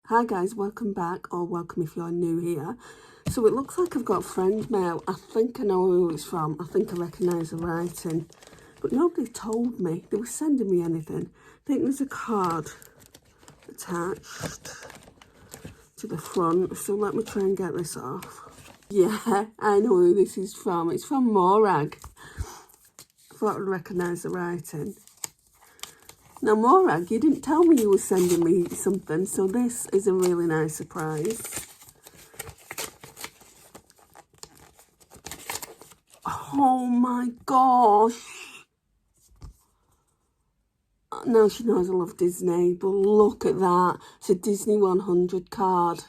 Hi guys, welcome back, or welcome if you're new here. So it looks like I've got Friendmail. I think I know who it's from. I think I recognise the writing. But nobody told me. They were sending me anything. I think there's a card attached to the front. So let me try and get this off. Yeah, I know who this is from. It's from Morag. I thought I'd recognise the writing. Now, Morag, you didn't tell me you were sending me something, so this is a really nice surprise. Oh my gosh. Now she knows I love Disney, but look at that. It's a Disney 100 card.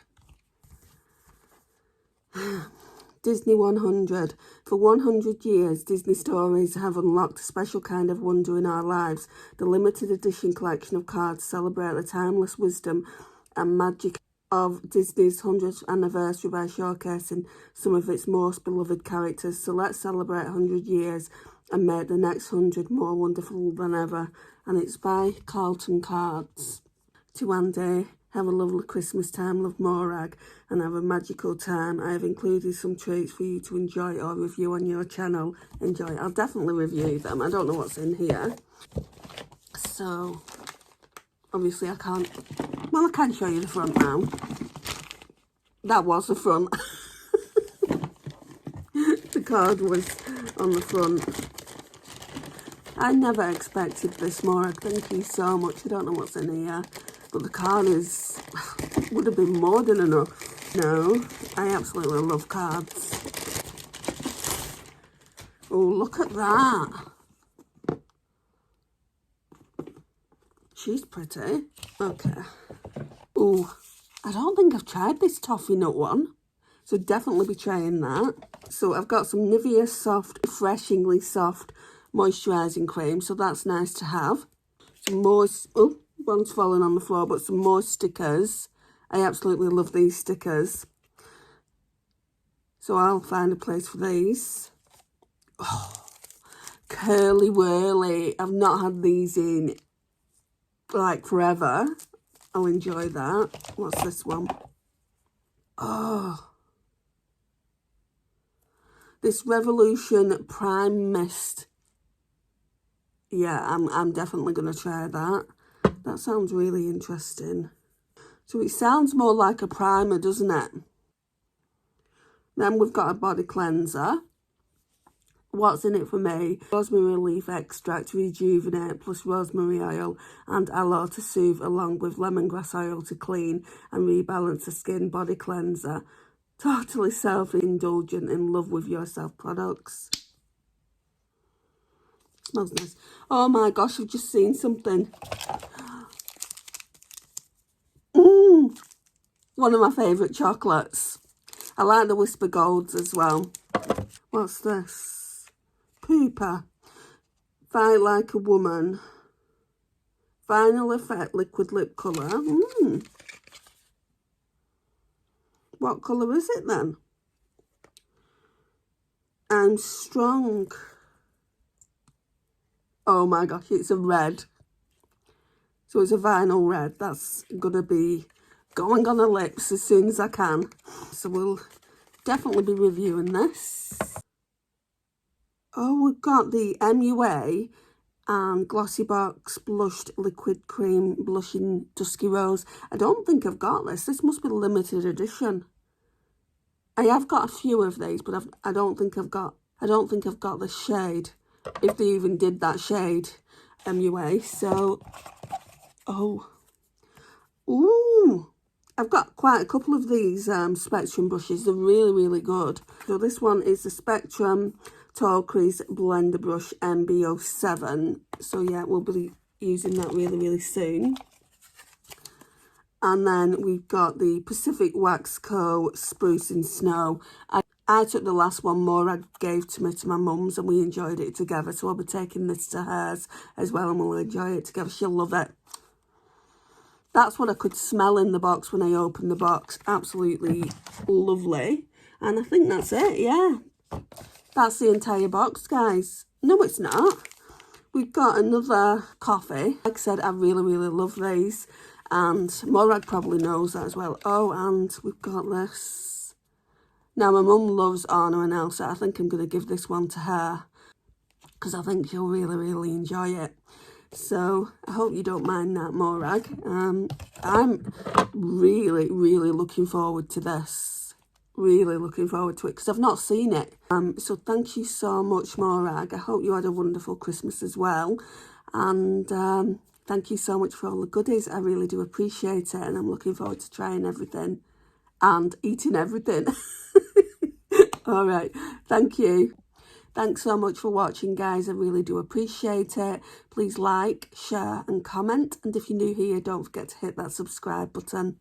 Disney 100. For 100 years, Disney stories have unlocked a special kind of wonder in our lives. The limited edition collection of cards celebrate the timeless wisdom and magic of Disney's 100th anniversary by showcasing some of its most beloved characters. So let's celebrate 100 years and make the next 100 more wonderful than ever. And it's by Carlton Cards. To Andy. Have a lovely Christmas time, love Morag, and have a magical time. I have included some treats for you to enjoy or review on your channel. Enjoy. I'll definitely review them. I don't know what's in here. So, obviously I can't... Well, I can show you the front now. That was the front. The card was on the front. I never expected this, Morag. Thank you so much. I don't know what's in here. But the card would have been more than enough. No, I absolutely love cards. Oh, look at that. She's pretty. Okay. Oh, I don't think I've tried this toffee nut one. So definitely be trying that. So I've got some Nivea Soft, refreshingly soft moisturising cream. So that's nice to have. Some moist... Oh. One's falling on the floor, but some more stickers. I absolutely love these stickers. So I'll find a place for these. Oh, curly whirly. I've not had these in like forever. I'll enjoy that. What's this one? Oh, this Revolution Prime Mist. Yeah, I'm definitely gonna try that. That sounds really interesting. So it sounds more like a primer, doesn't it? Then we've got a body cleanser. What's in it for me? Rosemary leaf extract to rejuvenate, plus rosemary oil and aloe to soothe, along with lemongrass oil to clean and rebalance the skin. Body cleanser. Totally self-indulgent, in love with yourself products. Smells nice. Oh my gosh, I've just seen something. One of my favourite chocolates. I like the Whisper Golds as well. What's this? Pupa. Fight Like a Woman. Final Effect Liquid Lip Colour. What colour is it then? I'm Strong. Oh my gosh, it's a red. So it's a vinyl red. That's going to be going on the lips as soon as I can. So we'll definitely be reviewing this. Oh, we've got the MUA and Glossybox Blushed Liquid Cream Blushing Dusky Rose. I don't think I've got this. This must be limited edition. I have got a few of these, but I don't think I've got this shade. If they even did that shade, MUA. So, oh, ooh. I've got quite a couple of these Spectrum brushes. They're really, really good. So this one is the Spectrum Tall Crease Blender Brush MB07. So yeah, we'll be using that really, really soon. And then we've got the Pacific Wax Co. Spruce and Snow. I took the last one Morag gave to me to my mum's, and we enjoyed it together. So I'll be taking this to hers as well, and we'll enjoy it together. She'll love it. That's what I could smell in the box when I opened the box. Absolutely lovely. And I think that's it, yeah. That's the entire box, guys. No, it's not. We've got another coffee. Like I said, I really, really love these. And Morag probably knows that as well. Oh, and we've got this. Now, my mum loves Anna and Elsa. I think I'm going to give this one to her because I think she'll really, really enjoy it. So I hope you don't mind that, Morag. I'm really, really looking forward to this. Really looking forward to it because I've not seen it. So thank you so much, Morag. I hope you had a wonderful Christmas as well. And thank you so much for all the goodies. I really do appreciate it. And I'm looking forward to trying everything and eating everything. All right. Thank you. Thanks so much for watching, guys. I really do appreciate it. Please like, share and comment. And if you're new here, don't forget to hit that subscribe button.